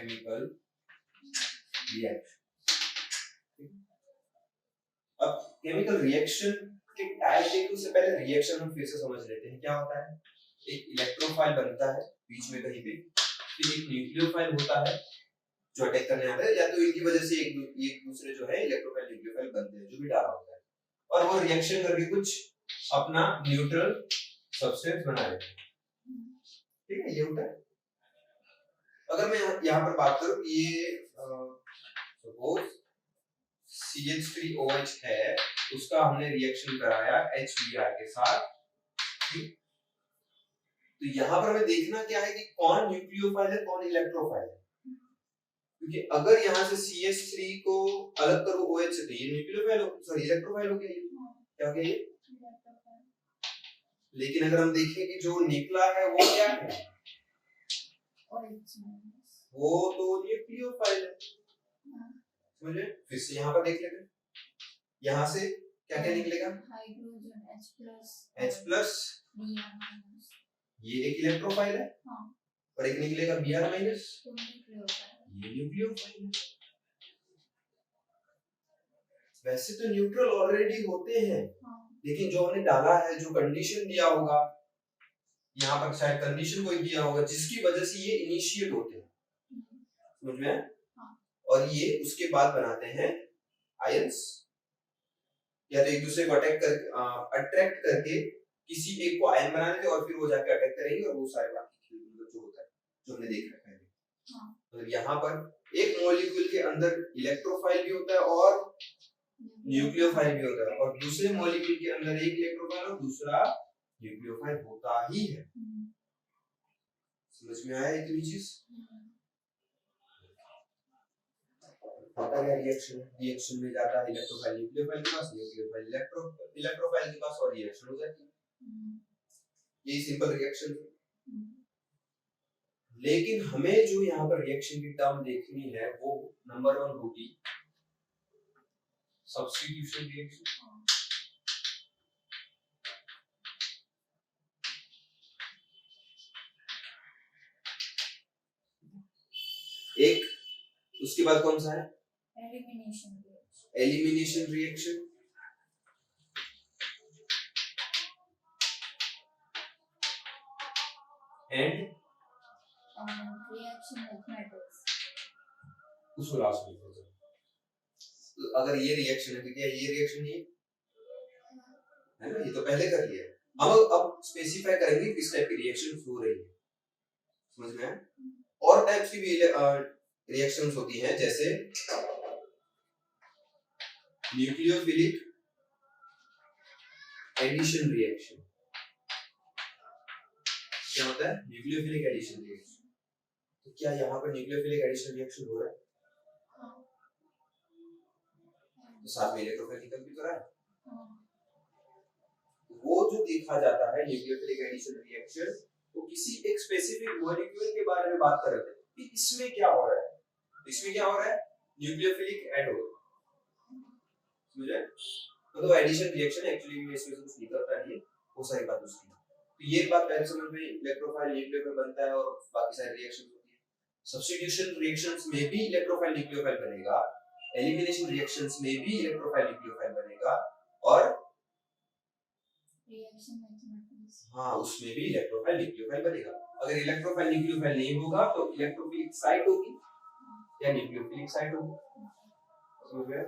Chemical reaction. अब chemical reaction के type देखो, उससे पहले रिएक्शन हम फिर से समझ लेते हैं क्या होता है। एक इलेक्ट्रोफाइल बनता है बीच में कहीं पे, फिर एक न्यूक्लियोफाइल होता है जो अटैक करने आता है, या तो इनकी वजह से एक दूसरे जो है इलेक्ट्रोफाइल न्यूक्लियोफाइल बनते हैं, जो भी डाला होता है, और वो रिएक्शन करके कुछ अपना न्यूट्रल सब्सटेंस बना लेते हैं। ठीक है, ये होता है। अगर मैं यहाँ पर बात करूं, ये सपोज CH3OH है, उसका हमने रिएक्शन कराया HBr के साथ, ठीक। तो यहाँ पर हमें देखना क्या है कि कौन न्यूक्लियोफाइल है कौन इलेक्ट्रोफाइल है, क्योंकि अगर यहाँ से CH3 को अलग करो OH से, तो ये न्यूक्लियोफाइल हो, सॉरी इलेक्ट्रोफाइल हो गया। ये क्या हो गया ये? लेकिन अगर हम देखें कि जो निकला है वो क्या है, वो तो न्यूक्लियोफाइल है। समझे? फिर से यहाँ पर देख लेते हैं, यहाँ से क्या क्या निकलेगा? हाइड्रोजन H+, ये एक इलेक्ट्रोफाइल है, और एक निकलेगा Br-, ये न्यूक्लियोफाइल है। वैसे तो न्यूट्रल ऑलरेडी होते हैं, लेकिन जो हमने डाला है, जो कंडीशन दिया होगा, यहाँ पर शायद कंडीशन कोई दिया होगा जिसकी वजह से ये इनिशिएट होते हैं, समझ में? और ये उसके बाद बनाते हैं आयंस, या तो एक दूसरे को अट्रैक्ट करके किसी एक को आयन बना लेते और फिर वो जाके अटैक करेंगे, और वो सारे बाकी जो होता है जो हमने देख रखा है। मतलब यहाँ पर एक मॉलिक्यूल के अंदर इलेक्ट्रोफाइल भी होता है और न्यूक्लियोफाइल भी होता है, और दूसरे मॉलिक्यूल के अंदर एक इलेक्ट्रोफाइल और दूसरा न्यूक्लियोफाइल होता ही है। समझ में आया इतनी चीज? रिएक्शन में जाता है इलेक्ट्रोफाइल न्यूक्लियोफाइल के पास, न्यूक्लियोफाइल इलेक्ट्रोफाइल के पास, और रिएक्शन हो जाती है। यही सिंपल रिएक्शन है। लेकिन हमें जो यहाँ पर रिएक्शन की टर्म देखनी है वो नंबर 1 होगी सब्स्टिट्यूशन रिएक्शन। एक उसके बाद कौन सा है? Elimination reaction. And reaction mathematics, उसको लास्ट में लिखो। तो अगर ये रिएक्शन है तो क्या ये रिएक्शन नहीं है ना? ये तो पहले कर लिया। अब स्पेसिफाई करेंगे किस टाइप की रिएक्शन हो रही है। समझ में? और टाइप्स की भी रिएक्शंस होती हैं, जैसे न्यूक्लियोफिलिक एडिशन रिएक्शन। क्या होता है न्यूक्लियोफिलिक एडिशन रिएक्शन? तो क्या यहाँ पर न्यूक्लियोफिलिक एडिशन रिएक्शन हो रहा है? तो साथ में इलेक्ट्रोफाइल निकल भी तो रहा है। वो जो देखा जाता है न्यूक्लियोफिलिक एडिशन रिएक्शन, तो किसी एक स्पेसिफिक मॉलिक्यूल के बारे में बात कर रहे थे कि इसमें क्या हो रहा है। इसमें क्या हो रहा है? न्यूक्लियोफिलिक ऐड हो रहा है। समझे? तो एडिशन रिएक्शन एक्चुअली में इसमें से कुछ निकलता नहीं है, वो सारी बात उसकी। तो ये बात पहले समझ में, इलेक्ट्रोफाइल न्यूक्लियोफाइल बनता है और बाकी सारी रिएक्शंस होती है। सब्स्टिट्यूशन रिएक्शंस में भी इलेक्ट्रोफाइल न्यूक्लियोफाइल बनेगा, एलिमिनेशन रिएक्शंस में भी इलेक्ट्रोफाइल न्यूक्लियोफाइल बनेगा, और रिएक्शन मैथमेटिक्स, हाँ, उसमें भी इलेक्ट्रोफाइल न्यूक्लियोफाइल बनेगा। अगर इलेक्ट्रोफाइल न्यूक्लियोफाइल नहीं होगा तो इलेक्ट्रोफिलिक साइट होगी या न्यूक्लियोफिलिक साइट होगी। समझ गए?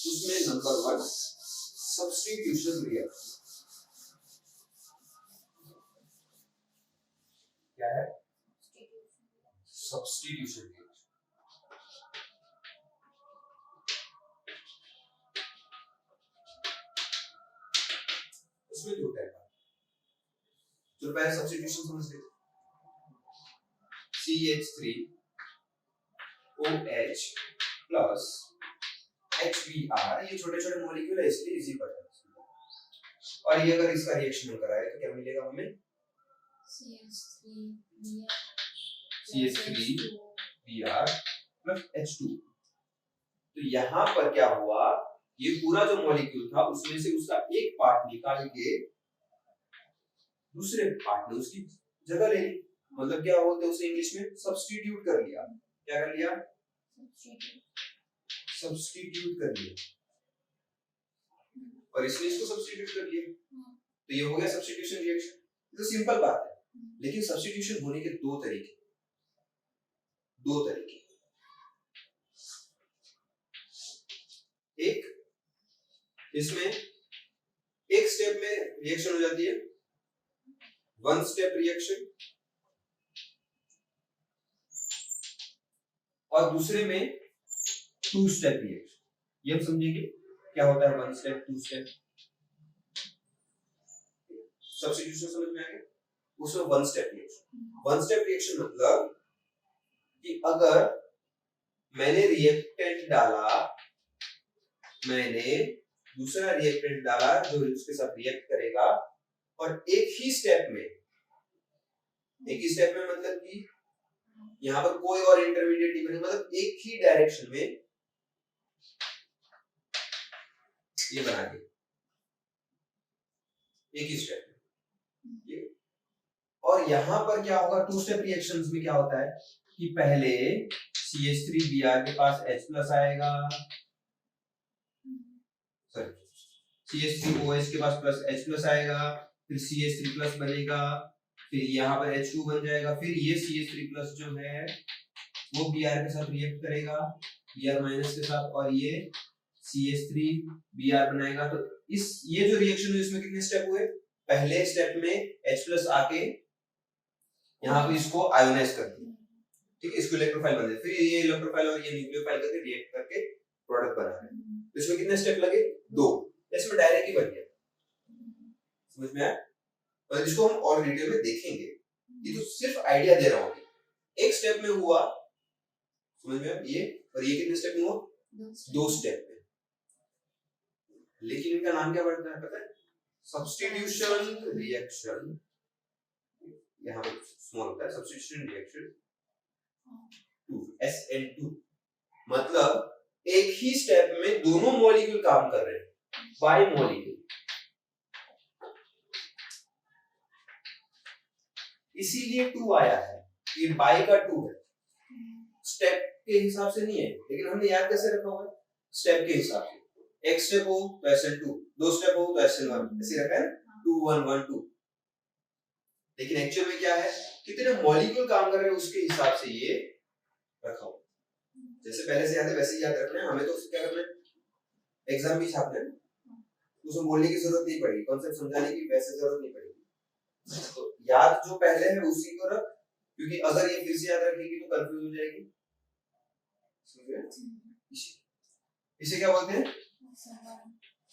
उसमें नंबर 1 सब्स्टिट्यूशन रिएक्शन। क्या है? Substitution reaction. उसमें जो होता है, जो पहले सब्स्टिट्यूशन समझ लेते, CH3OH प्लस HBr, ये छोटे छोटे मॉलिक्यूल है इसलिए इजी पड़ता है। और ये अगर इसका रिएक्शन हो रहा है तो क्या मिलेगा हमें? CH3Br plus H2। तो यहाँ पर क्या हुआ, ये पूरा जो मॉलिक्यूल था उसमें से उसका एक पार्ट निकाल के दूसरे पार्ट में उसकी जगह ले ली, मतलब क्या बोलते हैं उसे इंग्लिश में, सब्स्टिट्यूट कर लिया। क्या कर लिया? सब्स्टिट्यूट कर लिया, और इसने इसको सब्स्टिट्यूट कर लिया, तो ये हो गया सब्स्टिट्यूशन रिएक्शन। तो सिंपल बात है, लेकिन सब्स्टिट्यूशन होने के दो तरीके, एक इसमें एक स्टेप में रिएक्शन हो जाती है, वन स्टेप रिएक्शन, और दूसरे में टू स्टेप रिएक्शन। ये हम समझेंगे क्या होता है one step, two step. Substitution समझ में आ गया? उसमें वन स्टेप रिएक्शन मतलब कि अगर मैंने रिएक्टेंट डाला, मैंने दूसरा रिएक्टेंट डाला जो उसके साथ रिएक्ट करेगा, और एक ही स्टेप में मतलब कि यहाँ पर कोई और इंटरमीडिएट नहीं बनेगा, मतलब एक ही डायरेक्शन में ये बना के एक ही स्टेप में। और यहाँ पर क्या होगा, टू स्टेप रिएक्शंस में क्या होता है कि पहले CH3Br के पास H+ आएगा, सॉरी CH3OH के पास प्लस H+ आएगा, फिर CH3+ बनेगा, फिर यहाँ पर H2 बन जाएगा, फिर ये CH3+ जो है वो Br के साथ रिएक्ट करेगा, Br- के साथ, और ये CH3Br बनाएगा। तो ये जो रिएक्शन हुई इसमें कितने स्टेप हुए? पहले स्टेप में H+ आके यहाँ पे इसको आयोनाइज कर दिया, ठीक है, इसको इलेक्ट्रोफाइल बन जाए, फिर ये इलेक्ट्रोफाइल और ये न्यूक्लियोफाइल करके रिएक्ट करके प्रोडक्ट बना रहे हैं। तो इसमें कितने स्टेप लगे? 2। इसमें डायरेक्ट ही बन गया, समझ में आया? पर इसको हम और डिटेल में देखेंगे, ये तो सिर्फ आइडिया दे रहा हूँ। एक स्टेप में हुआ, समझ में आया ये, और ये कितने स्टेप में हुआ? 2 स्टेप में। लेकिन इनका नाम क्या पड़ता है पता है? Substitution reaction. यहाँ पे स्मॉल होता है, सब्स्टिट्यूशन रिएक्शन 2, SN2। मतलब एक ही स्टेप में दोनों मॉलिक्यूल काम कर रहे हैं, बाई मॉलिक्यूल। इसीलिए 2 आया है, ये बाई का 2 है, स्टेप के हिसाब से नहीं है, लेकिन हमने याद कैसे रखा हुआ है? स्टेप के हिसाब से। एक स्टेप हो तो SN2, 2 स्टेप हो तो SN1, ऐसे रखा है 2 1 1 2। लेकिन एक्चुअल में क्या है, कितने मॉलिक्यूल काम कर रहे हैं उसके हिसाब से ये रखा हुआ। जैसे पहले से याद है वैसे ही याद रखना है हमें। तो क्या करना है, एग्जाम भी छापना है, उसमें बोलने की जरूरत नहीं पड़ेगी, कॉन्सेप्ट समझाने की वैसे जरूरत नहीं पड़ेगी। तो याद जो पहले है उसी को रख, क्योंकि अगर ये फिर से याद रखेगी तो कंफ्यूज हो जाएगी। इसे क्या बोलते हैं?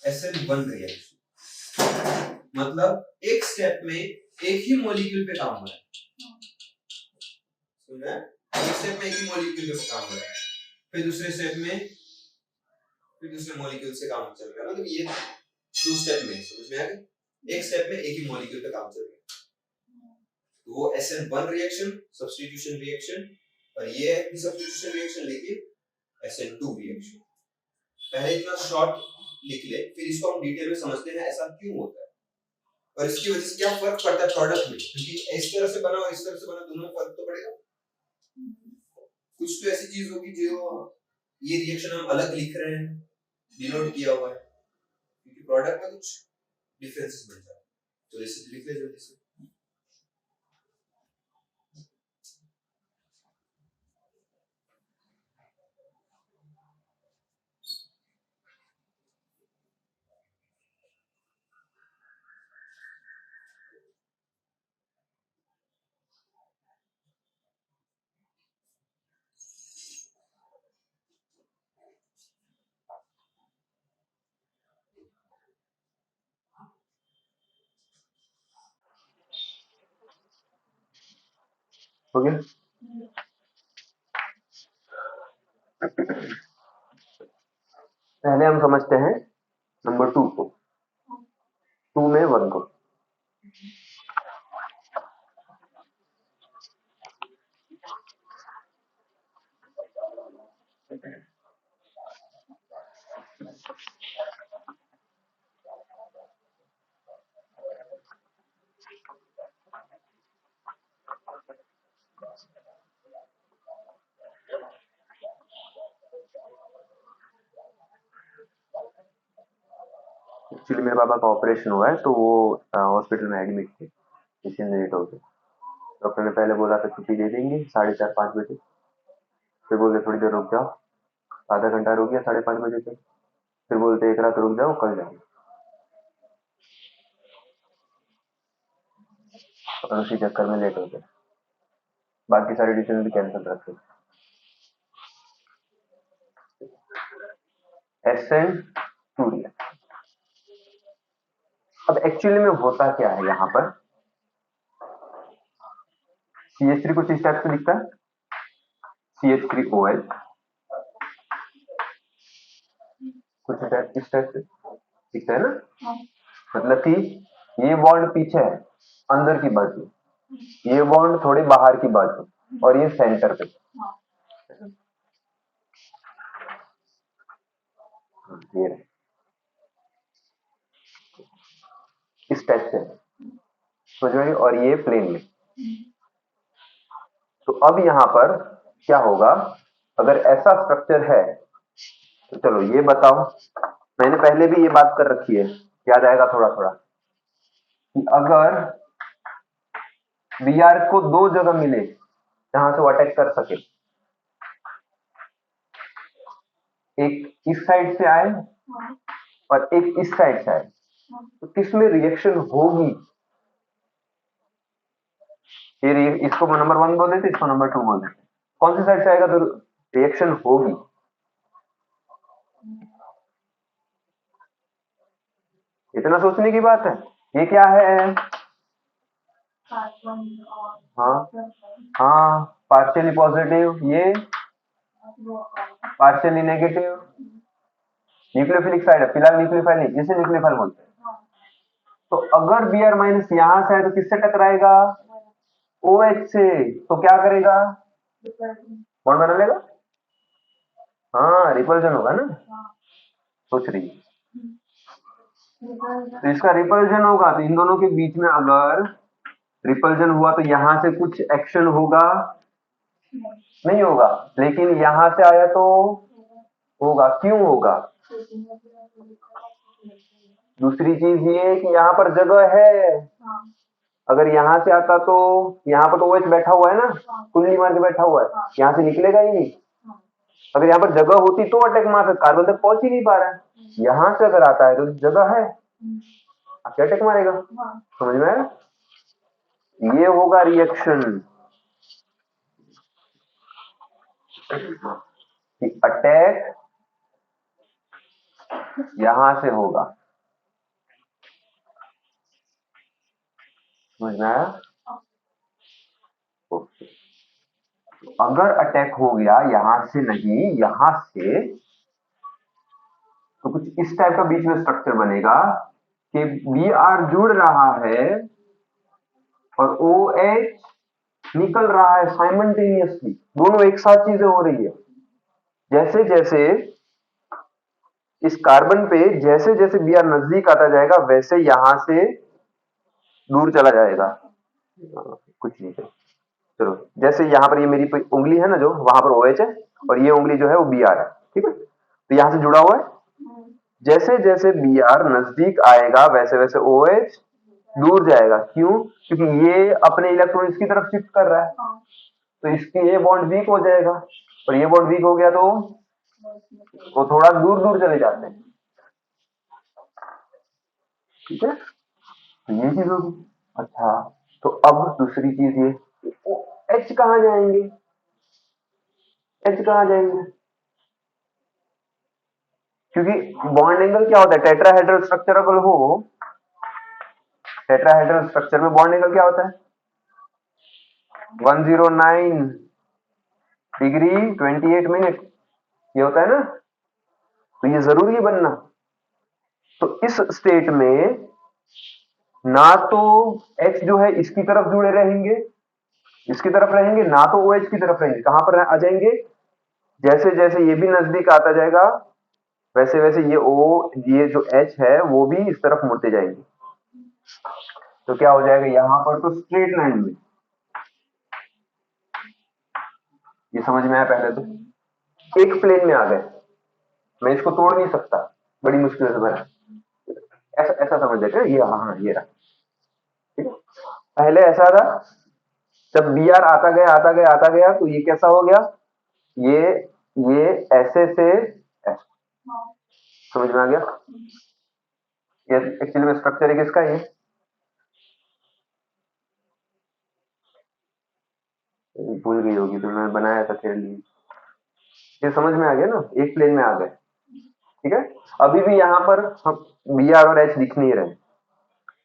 SN1 reaction. मतलब एक स्टेप में एक ही मॉलिक्यूल पे काम हो रहा है, समझ रहे हैं? एक स्टेप में एक ही मॉलिक्यूल पे काम हो रहा है, फिर दूसरे स्टेप में फिर दूसरे मॉलिक्यूल से काम चल रहा है, मतलब ये 2 स्टेप में, समझ में आ गया? एक स्टेप में एक ही मॉलिक्यूल पे काम चल रहा है, तो वो SN1 रिएक्शन, सब्स्टिट्यूशन रिएक्शन, और ये है सब्स्टिट्यूशन रिएक्शन लेकिन SN2 रिएक्शन। पहले इतना शॉर्ट लिख ले, फिर इसको हम डिटेल में समझते हैं ऐसा क्यों होता है और इसकी वजह से क्या फर्क पड़ता है प्रोडक्ट में, क्योंकि इस तरह से बना और इस तरह से बना, दोनों में फर्क तो पड़ेगा। कुछ तो ऐसी चीज होगी जो ये रिएक्शन हम अलग लिख रहे हैं, डिनोट किया हुआ है, क्योंकि प्रोडक्ट में कुछ डिफरेंसेस बन जाते हैं, तो इसे लिख ले जल्दी से। हो गया? पहले हम समझते हैं नंबर 2 को, 2 में 1 को। एक्चुअली मेरे पापा का ऑपरेशन हुआ है तो वो हॉस्पिटल में एडमिट थे, इसलिए लेट हो गए। डॉक्टर ने पहले बोला था छुट्टी दे देंगे 4:30-5 बजे, फिर बोलते थोड़ी देर रुक जाओ, आधा घंटा रुक गया 5:30 बजे तक, फिर बोलते एक रात रुक जाओ कल जाओ, और उसी चक्कर में लेट हो गए। बाकी सारे डिसीजन भी कैंसिल रखे। एसेंट सूर्य। अब एक्चुअली में होता क्या है यहाँ पर, CH3 कुछ इस टाइप से दिखता है, CH3OH कुछ इस टाइप से दिखता है ना, मतलब कि ये बॉन्ड पीछे है अंदर की बाजू, ये बॉन्ड थोड़ी बाहर की बाजू, और ये सेंटर पे। ये इस टाइप से समझ में, और ये प्लेन में। तो अब यहाँ पर क्या होगा, अगर ऐसा स्ट्रक्चर है तो चलो ये बताओ, मैंने पहले भी ये बात कर रखी है, याद आएगा थोड़ा थोड़ा, कि अगर Br को दो जगह मिले जहां से वो अटैक कर सके, एक इस साइड से आए और एक इस साइड से आए, तो किसमें रिएक्शन होगी, ये इसको नंबर 1 बोल देते, इसको नंबर 2 बोल देते, कौन सी साइड से आएगा तो रिएक्शन होगी। इतना सोचने की बात है। ये क्या है, हाँ हाँ, पार्शियली पॉजिटिव, ये पार्शियली नेगेटिव, न्यूक्लियोफिलिक साइड है, फिलहाल न्यूक्लियोफाइल नहीं, इसे न्यूक्लियोफाइल बोलते हैं। तो अगर Br माइनस यहां से है तो किससे टकराएगा, OH से, तो क्या करेगा, बॉन्ड बना लेगा, हाँ रिपल्जन होगा ना, सोच रही है। तो इसका रिपल्जन होगा, तो इन दोनों के बीच में अगर रिपल्जन हुआ तो यहां से कुछ एक्शन होगा, नहीं होगा, लेकिन यहां से आया तो होगा, क्यों होगा, दूसरी चीज ये कि यहाँ पर जगह है, अगर यहाँ से आता तो यहाँ पर तो OH बैठा हुआ है ना, कुंडली मार के बैठा हुआ है, यहाँ से निकलेगा ही नहीं। अगर यहाँ पर जगह होती तो अटैक मार, कार्बन तक पहुंच ही नहीं पा रहा है, यहाँ से अगर आता है तो जगह है, क्या अटैक मारेगा, समझ में आया, ये होगा रिएक्शन, कि अटैक यहां से होगा, समझ में आया। ओके, अगर अटैक हो गया यहां से नहीं यहां से, तो कुछ इस टाइप का बीच में स्ट्रक्चर बनेगा कि Br जुड़ रहा है और OH निकल रहा है साइमल्टेनियसली, दोनों एक साथ चीजें हो रही है। जैसे जैसे इस कार्बन पे जैसे जैसे Br नजदीक आता जाएगा वैसे यहां से दूर चला जाएगा, कुछ नहीं है। चलो जैसे यहाँ पर ये मेरी उंगली है ना, जो वहां पर OH है और ये उंगली जो है वो Br है, ठीक है, तो यहां से जुड़ा हुआ है, जैसे जैसे Br नजदीक आएगा वैसे वैसे OH दूर जाएगा, क्यों, क्योंकि ये अपने इलेक्ट्रॉन इसकी तरफ शिफ्ट कर रहा है, तो इसकी ये बॉन्ड वीक हो जाएगा, और ये बॉन्ड वीक हो गया तो वो थोड़ा दूर दूर चले जाते हैं, ठीक है, तो ये चीज होगी। अच्छा, तो अब दूसरी चीज ये, H कहाँ जाएंगे, H कहाँ जाएंगे, क्योंकि बॉन्ड एंगल क्या होता है, टेट्राहेड्रल स्ट्रक्चर अगर हो, टेट्राहेड्रल स्ट्रक्चर में बॉन्ड एंगल क्या होता है, 109 डिग्री 28 मिनट, ये होता है ना, तो ये जरूरी है बनना। तो इस स्टेट में ना तो H जो है इसकी तरफ जुड़े रहेंगे, इसकी तरफ रहेंगे, ना तो OH की तरफ रहेंगे, कहां पर आ जाएंगे, जैसे जैसे ये भी नजदीक आता जाएगा वैसे वैसे ये जो H है वो भी इस तरफ मुड़ते जाएंगे, तो क्या हो जाएगा, यहां पर तो स्ट्रेट लाइन में, ये समझ में आया, पहले तो एक प्लेन में आ गए, मैं इसको तोड़ नहीं सकता, बड़ी मुश्किल से बना, ऐसा ऐसा समझ लेते हैं, ये हाँ ये रहा, ठीक है। पहले ऐसा था, जब बी आर आता गया तो ये कैसा हो गया, ये ये ऐसे से ऐसे, समझ में आ गया। ये एक्चुअली में स्ट्रक्चर है किसका, ये भूल गई होगी तो मैं बनाया था तेरे लिए, ये समझ में आ गया ना, एक प्लेन में आ गए, ठीक है। अभी भी यहाँ पर हम बी आर और एच दिख नहीं रहे,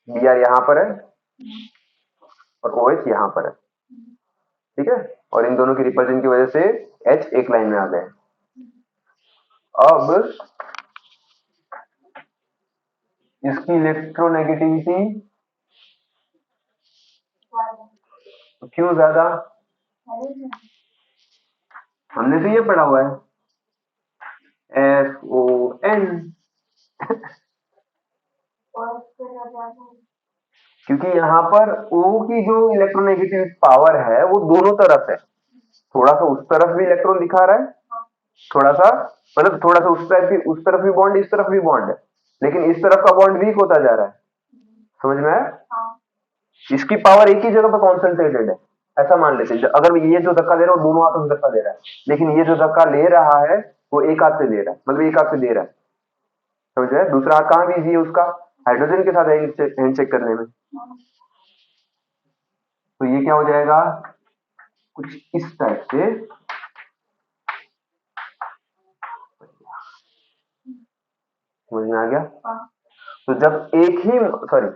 बी आर यहाँ पर है और ओ एच यहाँ पर है, ठीक है, और इन दोनों की रिपल्जन की वजह से एच एक लाइन में आ गए। अब इसकी इलेक्ट्रोनेगेटिविटी क्यों ज्यादा, हमने तो ये पढ़ा हुआ है एस ओ एन, क्योंकि यहाँ पर O की जो इलेक्ट्रोनेगेटिव पावर है वो दोनों तरफ है, थोड़ा सा उस तरफ भी इलेक्ट्रॉन दिखा रहा है, थोड़ा सा मतलब थोड़ा सा उस तरफ भी बॉन्ड, इस तरफ भी बॉन्ड है, लेकिन इस तरफ का बॉन्ड वीक होता जा रहा है, समझ में आया। इसकी पावर एक ही जगह पर कॉन्सेंट्रेटेड है, ऐसा मान लेते हैं, अगर ये जो धक्का दे रहा है वो दोनों हाथों से धक्का दे रहा है, लेकिन ये जो धक्का ले रहा है वो एक हाथ से ले रहा है, मतलब एक हाथ से दे रहा है, समझ रहे हैं। दूसरा हाथ कहाँ बिजी है उसका, हाइड्रोजन के साथ हैंड चेक करने में, तो ये क्या हो जाएगा कुछ इस टाइप से, समझ में आ गया। तो जब एक ही, सॉरी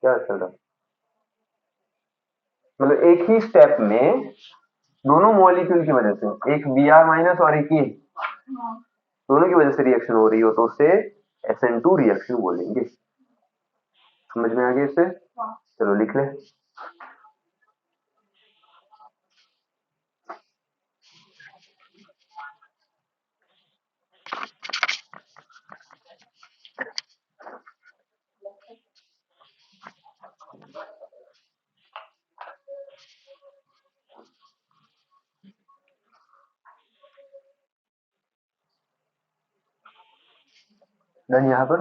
क्या चल रहा, मतलब एक ही स्टेप में दोनों मॉलिक्यूल की वजह से, एक बी आर माइनस और एक ये, दोनों की वजह से रिएक्शन हो रही हो तो उसे SN2 रिएक्शन बोलेंगे, समझ में आ गया इससे। चलो लिख ले, डन। यहाँ पर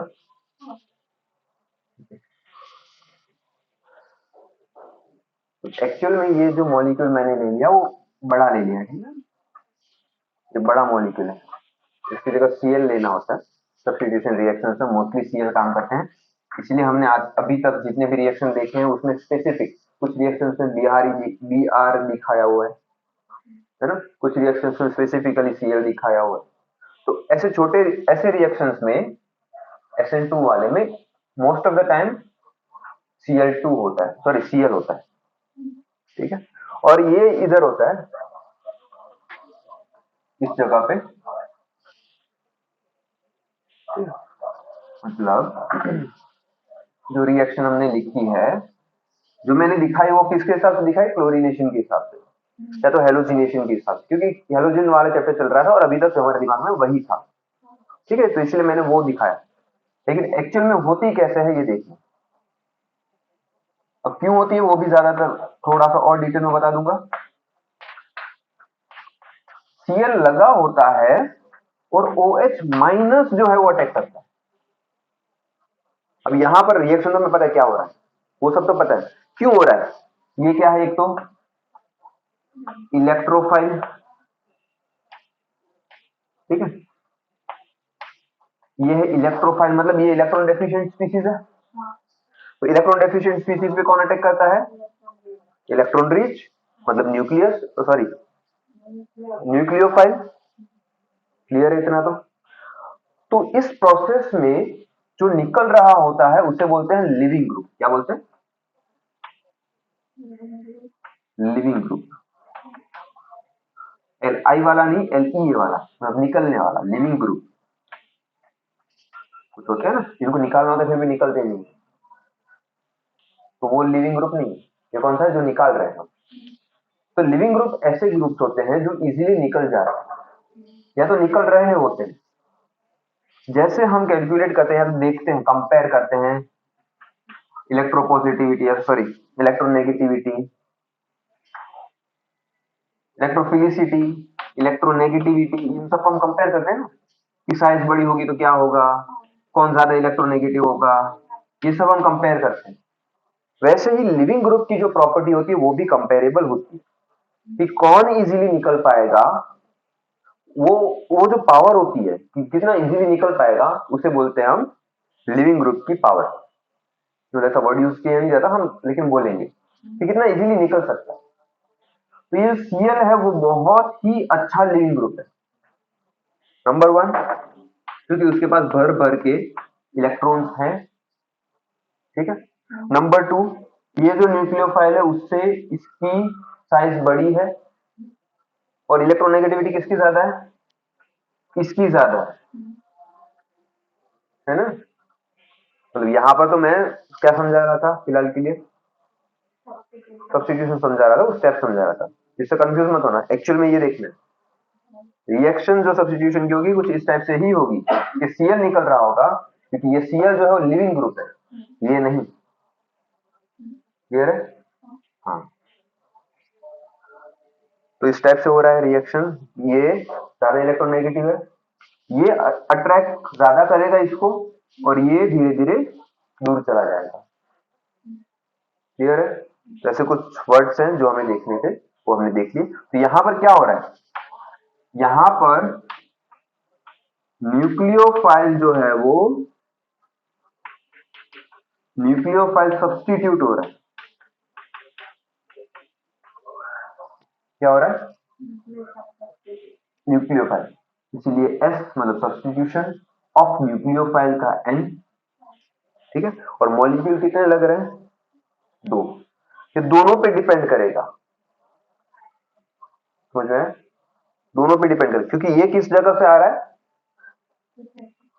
एक्चुअल में ये जो मॉलिक्यूल मैंने ले लिया वो बड़ा ले लिया, ठीक है, ये बड़ा मॉलिक्यूल है, इसकी जगह Cl लेना होता है, सब्स्टिट्यूशन रिएक्शन में मोस्टली Cl काम करते हैं, इसलिए हमने आज अभी तक जितने भी रिएक्शन देखे हैं उसमें स्पेसिफिक कुछ रिएक्शन में बी आर दिखाया हुआ है ना, कुछ रिएक्शन में स्पेसिफिकली Cl दिखाया हुआ है। तो ऐसे छोटे ऐसे रिएक्शंस में SN2 वाले में most of the time Cl2 होता है, सॉरी Cl होता है, ठीक है, और ये इधर होता है इस जगह पे, मतलब जो रिएक्शन हमने लिखी है, जो मैंने दिखाई वो किसके हिसाब से दिखाई, क्लोरीनेशन के हिसाब से या तो हेलोजिनेशन के हिसाब से, क्योंकि हेलोजन वाला चैप्टर चल रहा था और अभी तक हमारे दिमाग में वही था, ठीक है, तो इसलिए मैंने वो दिखाया, लेकिन एक्चुअल में होती कैसे है ये देखिए। अब क्यों होती है वो भी ज्यादातर थोड़ा सा और डिटेल में बता दूंगा। Cl लगा होता है और OH माइनस जो है वो अटैक करता है। अब यहां पर रिएक्शन तो में पता है क्या हो रहा है, वो सब तो पता है क्यों हो रहा है। ये क्या है, एक तो इलेक्ट्रोफाइल, ठीक है, ये है इलेक्ट्रोफाइल, मतलब ये इलेक्ट्रॉन डेफिशिएंट स्पीशीज है, तो इलेक्ट्रॉन डेफिशिएंट स्पीशीज पे कौन अटैक करता है, इलेक्ट्रॉन रिच, मतलब न्यूक्लियस, सॉरी न्यूक्लियोफाइल, क्लियर है इतना तो इस प्रोसेस में जो निकल रहा होता है उसे बोलते हैं लिविंग ग्रुप, क्या बोलते हैं, लिविंग ग्रुप, LI वाला नहीं, LE वाला, मतलब निकलने वाला लिविंग ग्रुप, कुछ होते हैं ना जिनको निकालना होता है फिर भी निकलते नहीं, तो वो लिविंग ग्रुप नहीं है। ये कौन सा है जो निकाल रहे हैं, तो लिविंग ग्रुप ऐसे ग्रुप्स होते हैं जो इजीली निकल जा रहे हैं या तो निकल रहे होते हैं। जैसे हम कैलकुलेट करते हैं या तो देखते हैं, कंपेयर करते हैं इलेक्ट्रोपॉजिटिविटी या सॉरी इलेक्ट्रोनेगेटिविटी, इलेक्ट्रोफिलिसिटी, इलेक्ट्रोनेगेटिविटी, इन सबको हम कंपेयर करते हैं ना कि साइज बड़ी होगी तो क्या होगा, कौन ज्यादा इलेक्ट्रोनेगेटिव होगा, ये सब हम कंपेयर करते हैं। वैसे ही लिविंग ग्रुप की जो प्रॉपर्टी होती है वो भी कंपेरेबल होती है कि कौन इजीली निकल पाएगा, वो जो पावर होती है कि कितना इजीली निकल पाएगा उसे बोलते हैं हम लिविंग ग्रुप की पावर। जो ऐसा वर्ड यूज किया नहीं जाता हम, लेकिन बोलेंगे कि कितना इजीली निकल सकता है। तो ये Cl है वो बहुत ही अच्छा लिविंग ग्रुप है, नंबर 1, क्योंकि उसके पास भर भर के इलेक्ट्रॉन्स हैं, ठीक है। नंबर 2, ये जो न्यूक्लियोफाइल है उससे इसकी साइज बड़ी है और इलेक्ट्रोनेगेटिविटी किसकी ज्यादा है, इसकी ज्यादा है ना। तो यहाँ पर तो मैं क्या समझा रहा था फिलहाल के लिए, सब्स्टिट्यूशन समझा रहा था, वो स्टेप समझा रहा था, इससे कंफ्यूज मत होना। एक्चुअल में ये देखना रिएक्शन जो सब्स्टिट्यूशन की होगी कुछ इस टाइप से ही होगी कि Cl निकल रहा होगा, क्योंकि ये Cl जो है वो लिविंग ग्रुप है, ये नहीं। क्लियर है? हाँ, तो इस टाइप से हो रहा है रिएक्शन। ये ज्यादा इलेक्ट्रोनेगेटिव है, ये अट्रैक्ट ज्यादा करेगा इसको और ये धीरे धीरे दूर चला जाएगा। क्लियर है? जैसे कुछ वर्ड्स हैं जो हमें देखने थे वो हमने देख लिए। तो यहां पर क्या हो रहा है, यहां पर न्यूक्लियोफाइल जो है वो न्यूक्लियोफाइल सब्स्टिट्यूट हो रहा है। क्या हो रहा है, न्यूक्लियोफाइल, इसलिए S मतलब सब्स्टिट्यूशन ऑफ न्यूक्लियोफाइल का N, ठीक है। और मॉलिक्यूल कितने लग रहे हैं, 2। ये दोनों पे डिपेंड करेगा, समझ में? दोनों पे डिपेंड करेगा क्योंकि ये किस जगह से आ रहा है,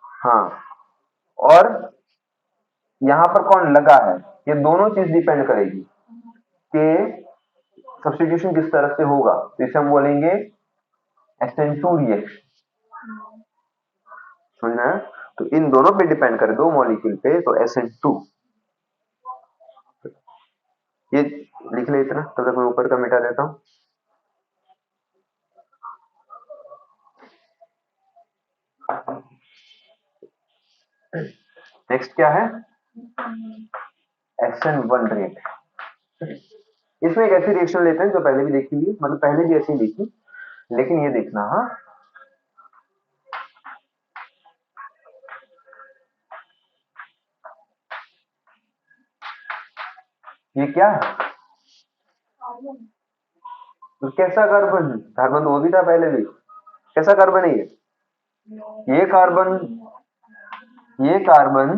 हाँ, और यहां पर कौन लगा है, ये दोनों चीज डिपेंड करेगी कि सब्स्टिट्यूशन किस तरह से होगा। तो इसे हम बोलेंगे SN2 रिएक्शन, समझ में? तो इन दोनों पे डिपेंड करे, दो मॉलिक्यूल पे, तो SN2। ये लिख ले इतना, तब तक मैं ऊपर का मिटा देता हूं। नेक्स्ट क्या है, SN1 रिएक्शन। इसमें एक ऐसी रिएक्शन लेते हैं जो पहले भी देखी हुई, मतलब पहले भी ऐसी देखी, लेकिन ये देखना, हाँ, ये क्या है, तो कैसा कार्बन, कार्बन तो वो भी था पहले भी, कैसा कार्बन है ये कार्बन, ये कार्बन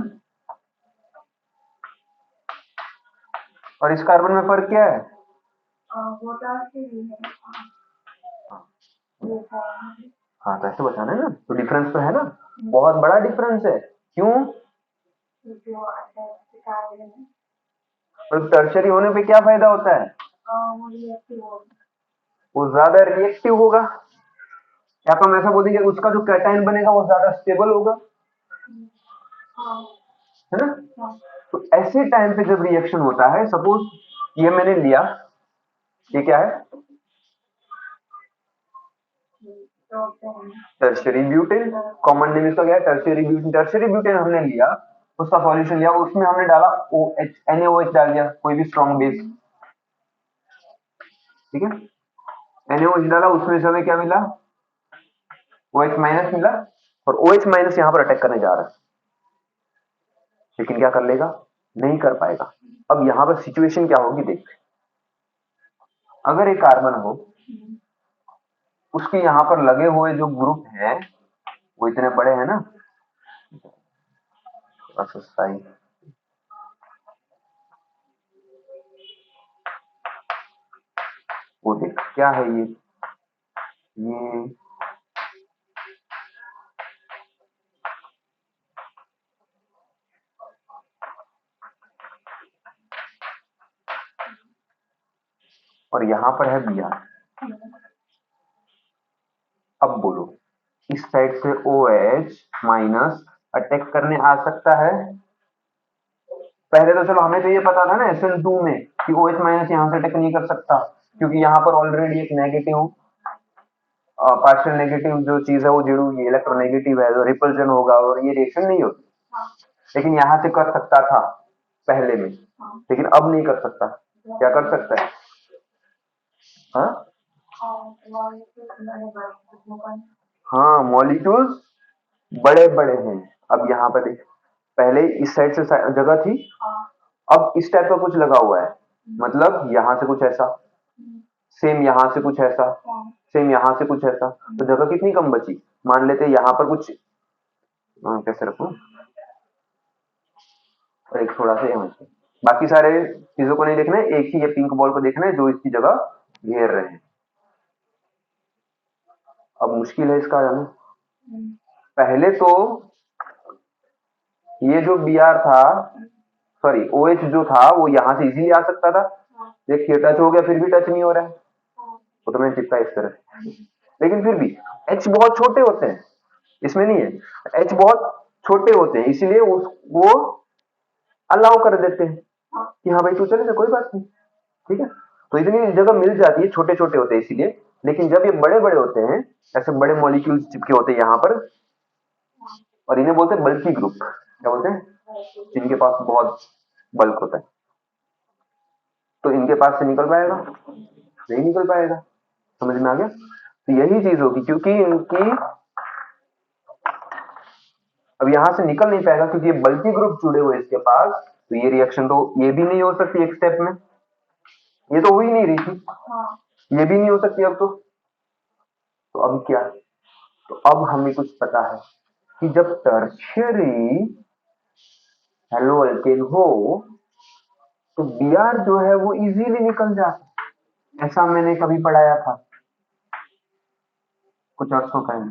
और इस कार्बन में फर्क क्या है, हाँ, तो ऐसे बताना है ना, तो डिफरेंस तो है ना, बहुत बड़ा डिफरेंस है। क्यों, तो टर्शरी होने पे क्या फायदा होता है, वो ज्यादा रिएक्टिव होगा, या तो हम ऐसा बोलेंगे उसका जो कैटायन बनेगा वो ज्यादा स्टेबल होगा, है ना। तो ऐसे टाइम पे जब रिएक्शन होता है, सपोज ये मैंने लिया, ये क्या है, टर्शरी ब्यूटेन, कॉमन नेम इसका क्या है, टर्शरी ब्यूटेन। टर्शरी ब्यूटेन हमने लिया, उसका सॉल्यूशन लिया, उसमें हमने डाला OH, NaOH डाल दिया, कोई भी स्ट्रॉन्ग बेस, ठीक है। NaOH डाला, उसमें से हमें क्या मिला, OH माइनस मिला, और OH माइनस यहां पर अटैक करने जा रहा है, लेकिन क्या कर लेगा, नहीं कर पाएगा। अब यहां पर सिचुएशन क्या होगी देख, अगर एक कार्बन हो, उसके यहां पर लगे हुए जो ग्रुप हैं वो इतने बड़े हैं ना, साइन, वो देख क्या है ये और यहां पर है Br। अब बोलो, इस साइड से OH माइनस अटैक करने आ सकता है, पहले तो चलो हमें तो ये पता था ना SN2 में कि OH माइनस यहां से अटैक नहीं कर सकता, क्योंकि यहां पर ऑलरेडी एक नेगेटिव, पार्शियल नेगेटिव जो चीज है वो जुड़ी हुई है, इलेक्ट्रोनेगेटिव है, तो रिपल्जन होगा और ये रिएक्शन नहीं होती। लेकिन यहाँ से कर सकता था पहले में, लेकिन अब नहीं कर सकता। क्या कर सकता है? हाँ हाँ, मॉलिक्यूल्स बड़े बड़े हैं। अब यहाँ पर देख, पहले इस साइड से जगह थी, अब इस टाइप का कुछ लगा हुआ है, मतलब यहाँ से कुछ ऐसा, सेम यहाँ से कुछ ऐसा, सेम यहाँ से कुछ ऐसा, तो जगह कितनी कम बची। मान लेते यहाँ पर कुछ, कैसे रखूं, और एक थोड़ा सा यहाँ से, बाकी सारे चीजों को नहीं देखना है, एक ही ये पिंक बॉल को देखना है जो इसकी जगह घेर रहे हैं। अब मुश्किल है इसका जाना। पहले तो ये जो बी आर था, सॉरी ओ एच जो था, वो यहाँ से इजीली आ सकता था। देखिए टच हो गया, फिर भी टच नहीं हो रहा है, वो तो मैंने चिपका इस तरह से। लेकिन फिर भी एच बहुत छोटे होते हैं, इसमें नहीं है, एच बहुत छोटे होते हैं, इसीलिए वो अलाउ कर देते हैं कि हाँ भाई तू चले जा, कोई बात नहीं, ठीक है। तो इतनी जगह मिल जाती है, छोटे छोटे होते हैं इसीलिए। लेकिन जब ये बड़े बड़े होते हैं, ऐसे बड़े मॉलिक्यूल्स चिपके होते हैं यहाँ पर, और इन्हें बोलते हैं बल्की ग्रुप। क्या बोलते हैं? जिनके पास बहुत बल्क होता है, तो इनके पास से निकल पाएगा? नहीं निकल पाएगा। समझ में आ गया? तो यही चीज होगी, क्योंकि इनकी अब यहां से निकल नहीं पाएगा, क्योंकि ये बल्की ग्रुप जुड़े हुए इसके पास, तो ये रिएक्शन तो ये भी नहीं हो सकती एक स्टेप में, ये तो हो ही नहीं रही थी, ये भी नहीं हो सकती अब तो अब क्या? तो अब हमें कुछ पता है कि जब टर्शियरी हेलो अल्केन हो, तो Br जो है वो इजीली निकल जाता है। ऐसा मैंने कभी पढ़ाया था कुछ अर्सों पहले,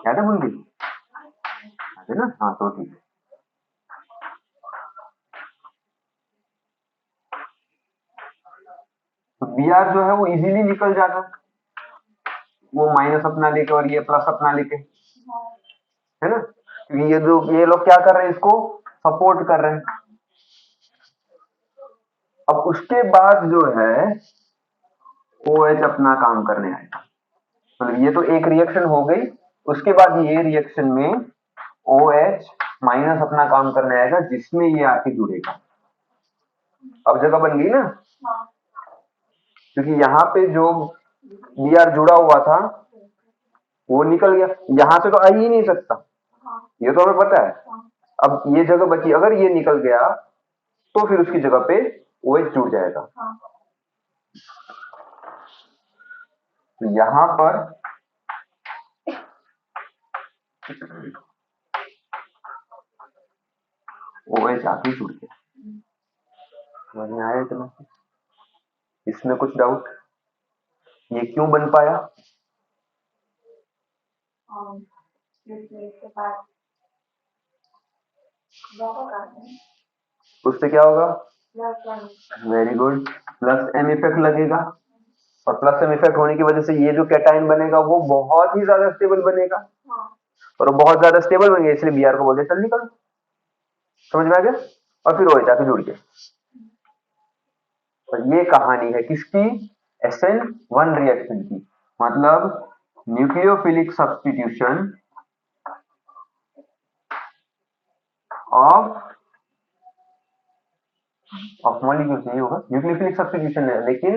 याद है मुझे? याद है ना? हाँ तो ठीक है। तो Br जो है वो इजीली निकल जाता है, वो माइनस अपना लेके और ये प्लस अपना लेके, है ना? क्योंकि ये लोग क्या कर रहे हैं, इसको सपोर्ट कर रहे हैं। अब उसके बाद जो है OH अपना काम करने आएगा, मतलब ये तो एक रिएक्शन हो गई, उसके बाद ये रिएक्शन में OH माइनस अपना काम करने आएगा, जिसमें ये आके जुड़ेगा। अब जगह बन गई ना, क्योंकि यहाँ पे जो Br जुड़ा हुआ था वो निकल गया, यहाँ से तो आ ही नहीं सकता, ये तो हमें पता है। अब ये जगह बची, अगर ये निकल गया तो फिर उसकी जगह पे OH जुड़ जाएगा। तो यहां पर OH आके जुड़ गया। समझ में आया इतना? इसमें कुछ डाउट? ये क्यों बन पाया? उससे क्या होगा? Very good, plus M effect लगेगा, और प्लस एम इफेक्ट होने की वजह से ये जो कैटायन बनेगा वो बहुत ही ज्यादा स्टेबल बनेगा, और वो बहुत ज्यादा स्टेबल बन गया, इसलिए Br को बोलते चल निकल। समझ में आ गया? और फिर OH आके जुड़ गया। तो ये कहानी है किसकी? SN1 रिएक्शन की, मतलब न्यूक्लियोफिलिक सब्स्टिट्यूशन ऑफ मॉलिक्यूल्स, नहीं होगा न्यूक्लियोफिलिक सब्स्टिट्यूशन है, लेकिन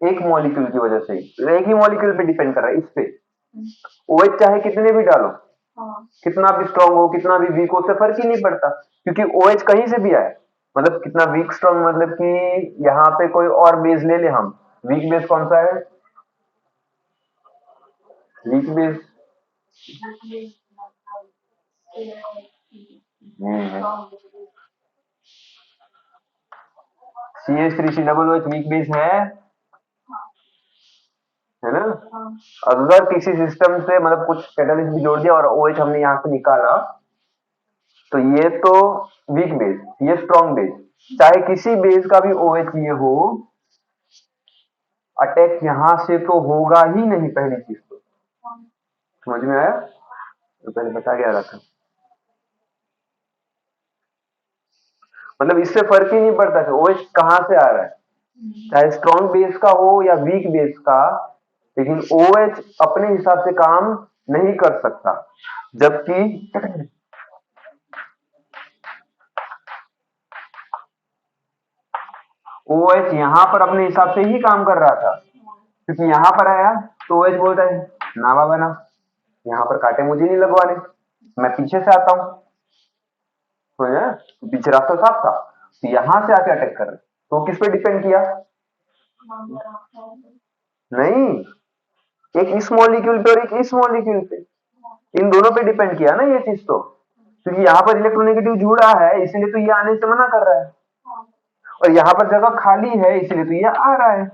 एक मॉलिक्यूल की वजह से, एक ही मॉलिक्यूल पे डिपेंड कर रहा है, इस पे OH चाहे कितने भी डालो, कितना भी स्ट्रांग हो कितना भी वीक हो, उससे फर्क ही नहीं पड़ता, क्योंकि OH कहीं से भी आए, मतलब कितना वीक स्ट्रांग, मतलब कि यहाँ पे कोई और बेस ले ले हम, वीक बेस कौन सा है? Weak base CH3COOH weak base है ना? अगर किसी सिस्टम से मतलब कुछ कैटलिस्ट भी जोड़ दिया और OH हमने यहाँ से निकाला, तो ये तो वीक बेस, ये स्ट्रॉन्ग बेस, चाहे किसी बेस का भी OH ये हो, अटैक यहां से तो होगा ही नहीं, पहली चीज तो। समझ में आया? तो पहले बता क्या रहा था, मतलब इससे फर्क ही नहीं पड़ता कि OH कहां से आ रहा है, चाहे स्ट्रॉन्ग बेस का हो या वीक बेस का, लेकिन OH अपने हिसाब से काम नहीं कर सकता, जबकि OH यहां पर अपने हिसाब से ही काम कर रहा था, क्योंकि यहां पर आया तो OH बोलता है ना बाबा ना, यहाँ पर कांटे मुझे नहीं लगवाने, मैं पीछे से आता हूँ, समझे? तो पीछे रास्ता साफ था, तो यहां से आके अटैक कर रहे, तो किस पे डिपेंड किया? नहीं, एक इस मॉलिक्यूल पे और एक इस मॉलिक्यूल पे, इन दोनों पे डिपेंड किया ना ये चीज तो, क्योंकि यहाँ पर इलेक्ट्रोनेगेटिव जुड़ा है इसलिए तो ये आने से मना कर रहा है, और यहाँ पर जगह खाली है इसलिए तो ये आ रहा है।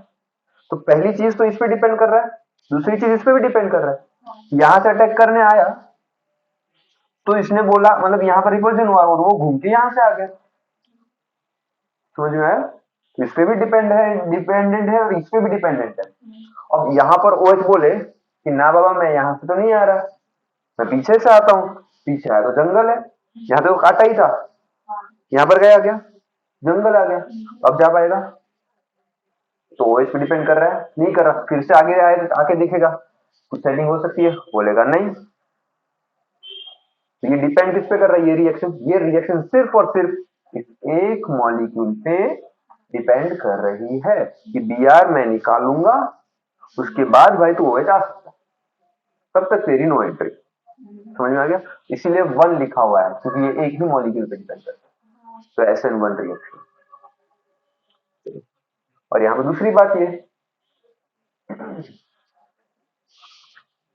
तो पहली चीज तो इस पे डिपेंड कर रहा है, दूसरी चीज इस पे भी डिपेंड कर रहा है। यहां से अटैक करने आया तो इसने बोला, मतलब यहाँ पर रिपल्जन हुआ और वो घूम के यहाँ से आ गया, समझ में आया? तो इस पे भी डिपेंडेंट है और इस पे भी डिपेंडेंट है। अब यहाँ पर OH बोले कि ना बाबा मैं यहाँ से तो नहीं आ रहा, मैं पीछे से आता हूँ, पीछे आया तो जंगल है, यहाँ तो काटा ही था, यहाँ पर गया क्या, जंगल आ गया, अब जा पाएगा? तो OH पे डिपेंड कर रहा है, नहीं कर रहा, फिर से आगे आए आके दिखेगा कुछ सेटिंग हो सकती है, बोलेगा नहीं। तो ये डिपेंड किस पे कर रहा है, ये रिएक्शन सिर्फ और सिर्फ इस एक मॉलिक्यूल पे डिपेंड कर रही है कि Br मैं निकालूंगा, उसके बाद भाई तो OH आ सकता, तब तक तेरी नो एंट्री, समझ में आ गया? इसीलिए 1 लिखा हुआ है क्योंकि ये एक ही मॉलिक्यूल पे डिपेंड करता है, तो SN1 रिएक्शन। और यहाँ पर दूसरी बात ये,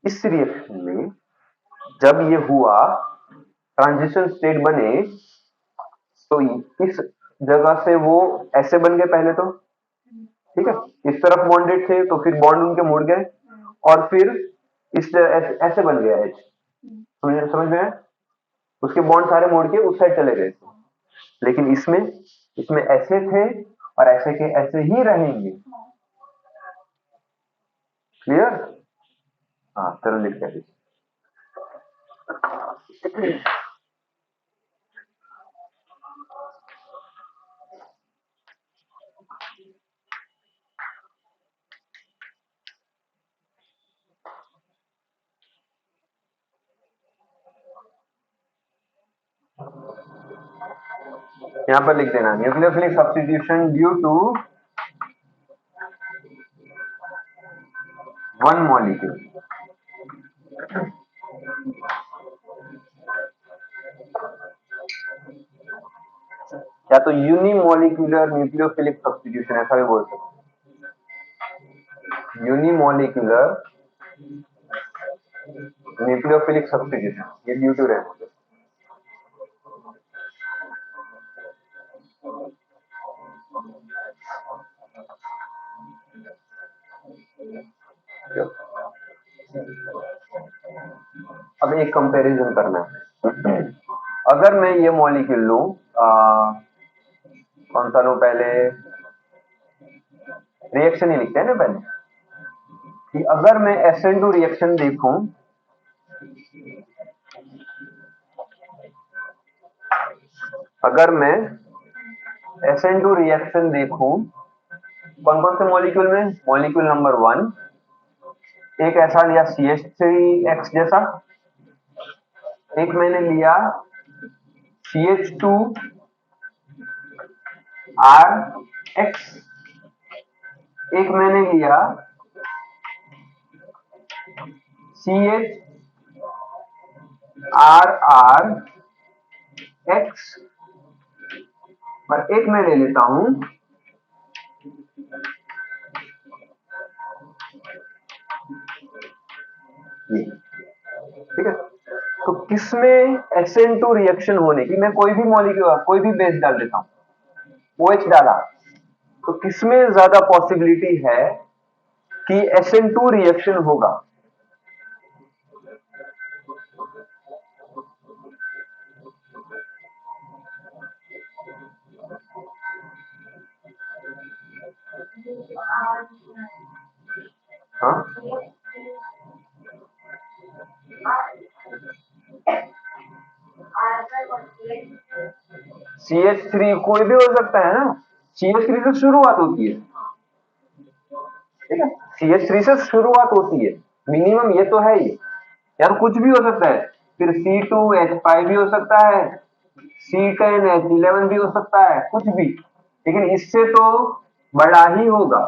इस रिएक्शन में जब ये हुआ ट्रांजिशन स्टेट बने, तो इस जगह से वो ऐसे बन गए पहले तो, ठीक है, इस तरफ बॉन्डेड थे तो फिर बॉन्ड उनके मुड़ गए और फिर ऐसे बन गया H, समझ में आया? उसके बॉन्ड सारे मोड़ के उस साइड चले गए, लेकिन इसमें इसमें ऐसे थे और ऐसे के ऐसे ही रहेंगे, क्लियर? हाँ चलो लिखते हैं। यहाँ पर लिख देना nucleophilic substitution due to one molecule, या तो यूनिमोलिकुलर न्यूक्लियोफिलिक सब्स्टिट्यूशन ऐसा भी बोल सकते, यूनिमोलिकुलर न्यूक्लियोफिलिक सब्स्टिट्यूशन, ये ड्यू टू रहने। अब एक कंपैरिजन करना है, अगर मैं ये मॉलिक्यूल लूं, कौन सा लूं पहले, रिएक्शन ही लिखते हैं ना पहले, कि अगर मैं SN2 रिएक्शन देखूं, अगर मैं SN2 रिएक्शन देखूं कौन कौन से मॉलिक्यूल में, मॉलिक्यूल नंबर 1 एक ऐसा लिया CH3X जैसा, एक मैंने लिया CH2RX, एक मैंने लिया CHRRX, और एक मैं ले लेता हूं ये, ठीक है? तो किसमें SN2 रिएक्शन होने की, मैं कोई भी मॉलिक्यूल कोई भी बेस डाल देता हूं, OH डाला, तो किसमें ज्यादा पॉसिबिलिटी है कि SN2 रिएक्शन होगा? हाँ CH3 कोई भी हो सकता है ना, CH3 से शुरुआत होती है, ठीक है, CH3 से शुरुआत होती है, मिनिमम ये तो है ही, यार कुछ भी हो सकता है, फिर C2H5 भी हो सकता है, C10H11 भी हो सकता है, कुछ भी, लेकिन इससे तो बड़ा ही होगा।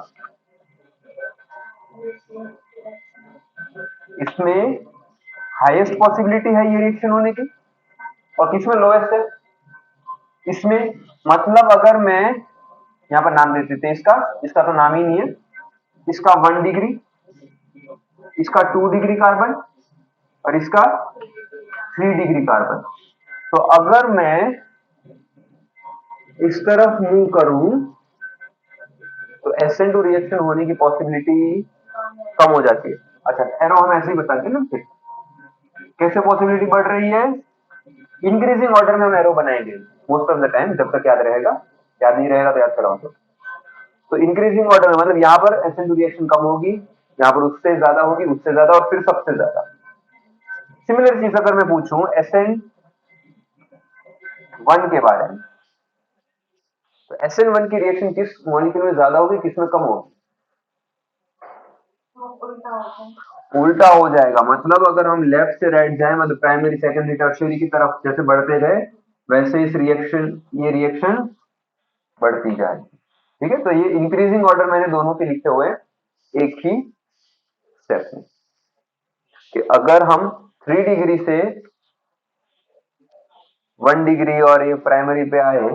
इसमें हाईएस्ट पॉसिबिलिटी है ये रिएक्शन होने की, और किसमें लोएस्ट है? इसमें। मतलब अगर मैं यहाँ पर नाम दे देते हैं इसका, इसका तो नाम ही नहीं है, इसका 1 डिग्री, इसका 2 डिग्री कार्बन, और इसका 3 डिग्री कार्बन। तो अगर मैं इस तरफ मूव करूं तो SN2 रिएक्शन होने की पॉसिबिलिटी कम हो जाती है। अच्छा, एरो हम ऐसे ही बताते हैं ना, फिर कैसे पॉसिबिलिटी बढ़ रही है? इंक्रीजिंग ऑर्डर में हम एरो बनाएंगे मोस्ट ऑफ द टाइम, जब तक याद रहेगा, याद नहीं रहेगा तो याद कराओ। तो इंक्रीजिंग ऑर्डर में मतलब यहाँ पर SN2 रिएक्शन कम होगी, यहाँ पर उससे ज्यादा होगी, उससे ज्यादा, और फिर सबसे ज्यादा। सिमिलर चीज अगर मैं पूछूं SN1 के बारे में, तो SN1 की रिएक्शन किस मॉलिक्यूल में ज्यादा होगी, किसमें कम होगी? उल्टा हो जाएगा। मतलब अगर हम लेफ्ट से राइट जाए, मतलब प्राइमरी सेकेंडरी टर्शियरी की तरफ जैसे बढ़ते गए, वैसे ये रिएक्शन बढ़ती जाए। ठीक है, तो ये इंक्रीजिंग ऑर्डर मैंने दोनों के लिखे हुए हैं एक ही स्टेप में, कि अगर हम 3 डिग्री से 1 डिग्री और ये प्राइमरी पे आए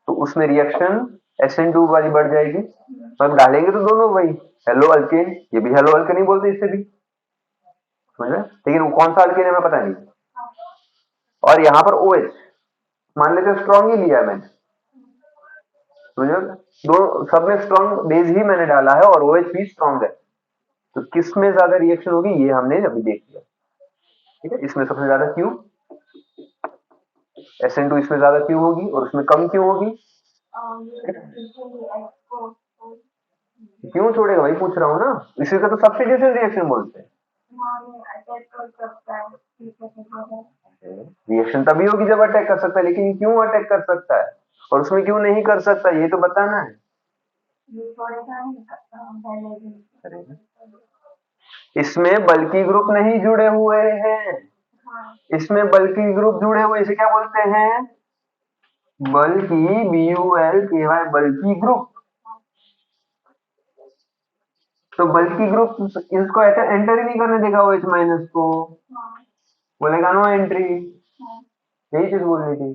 तो उसमें रिएक्शन SN2 वाली बढ़ जाएगी। तो हम डालेंगे तो दोनों वही हेलो अल्केन, ये भी हेलो अल्केन ही बोलते इसे भी, समझ रहे? लेकिन वो कौन सा अल्केन है हमें पता नहीं। और यहाँ पर OH मान लेते स्ट्रॉन्ग ही लिया मैंने, समझ रहे? दो सब में स्ट्रॉन्ग बेस ही मैंने डाला है और OH भी स्ट्रॉन्ग है, तो किस में ज्यादा रिएक्शन होगी ये हमने अभी देख लिया। ठीक है, इसमें सबसे ज्यादा क्यों SN2 इसमें ज्यादा क्यों होगी और उसमें कम क्यों होगी? क्यों छोड़ेगा वही पूछ रहा हूँ ना, इसी का तो सब्स्टिट्यूशन रिएक्शन बोलते हैं। रिएक्शन तभी होगी जब अटैक कर सकता है, लेकिन क्यों अटैक कर सकता है और उसमें क्यों नहीं कर सकता, ये तो बताना है। इसमें बल्कि ग्रुप नहीं जुड़े हुए हैं, इसमें बल्कि ग्रुप जुड़े हुए इसे क्या बोलते हैं? बल्कि BULKY बल्कि ग्रुप। तो बल्कि ग्रुप इसको एंटर ही नहीं करने देगा OH माइनस को, बोलेगा नो एंट्री, यही चीज बोलनी थी।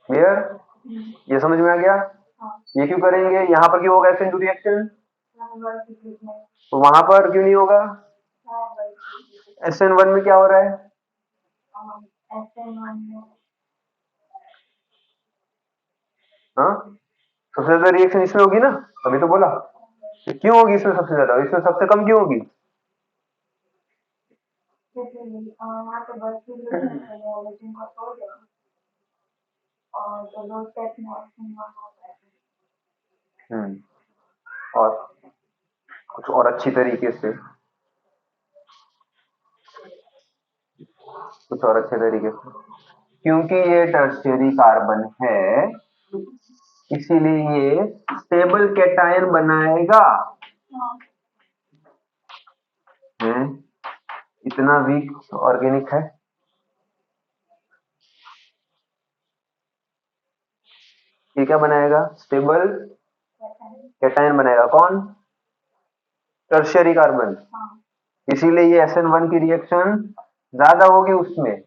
क्लियर? ये समझ में आ गया? ये क्यों करेंगे, यहाँ पर क्यों होगा SN2 रिएक्शन, तो वहां पर क्यों नहीं होगा? SN1 में क्या हो रहा है? हाँ, सबसे ज्यादा रिएक्शन इसमें होगी ना, अभी तो बोला। क्यों होगी इसमें सबसे ज्यादा, इसमें सबसे कम क्यों होगी? और कुछ और अच्छी तरीके से, कुछ और अच्छे तरीके से, क्योंकि ये टर्शियरी कार्बन है इसीलिए ये स्टेबल कैटायन बनाएगा। इतना वीक ऑर्गेनिक है, ये क्या बनाएगा? स्टेबल कैटायन बनाएगा। कौन? Tertiary carbon. इसीलिए ये SN1 की रिएक्शन ज्यादा होगी उसमें,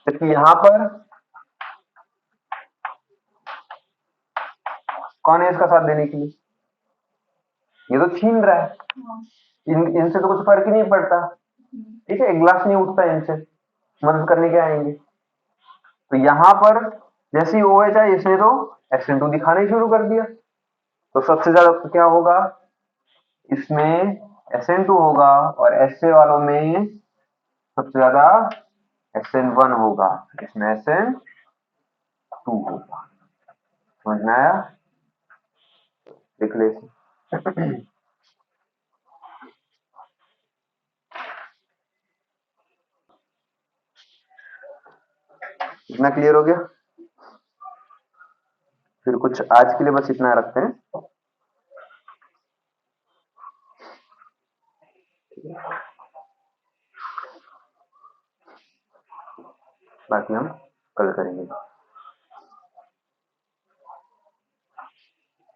जबकि यहाँ पर कौन है इसका साथ देने के लिए? ये तो छीन रहा है, इनसे तो कुछ फर्क ही नहीं पड़ता। ठीक है, एक गिलास नहीं उठता इनसे, मदद करने के आएंगे। तो यहाँ पर जैसे ही OH है इसने तो SN2 दिखाना ही शुरू कर दिया, तो सबसे ज्यादा क्या होगा? इसमें SN2 होगा और SA वालों में सबसे ज्यादा SN1 होगा, इसमें SN2 होगा। समझ में आया? देख ले इतना क्लियर हो गया? फिर कुछ आज के लिए बस इतना रखते हैं। बाकी हम कल करेंगे।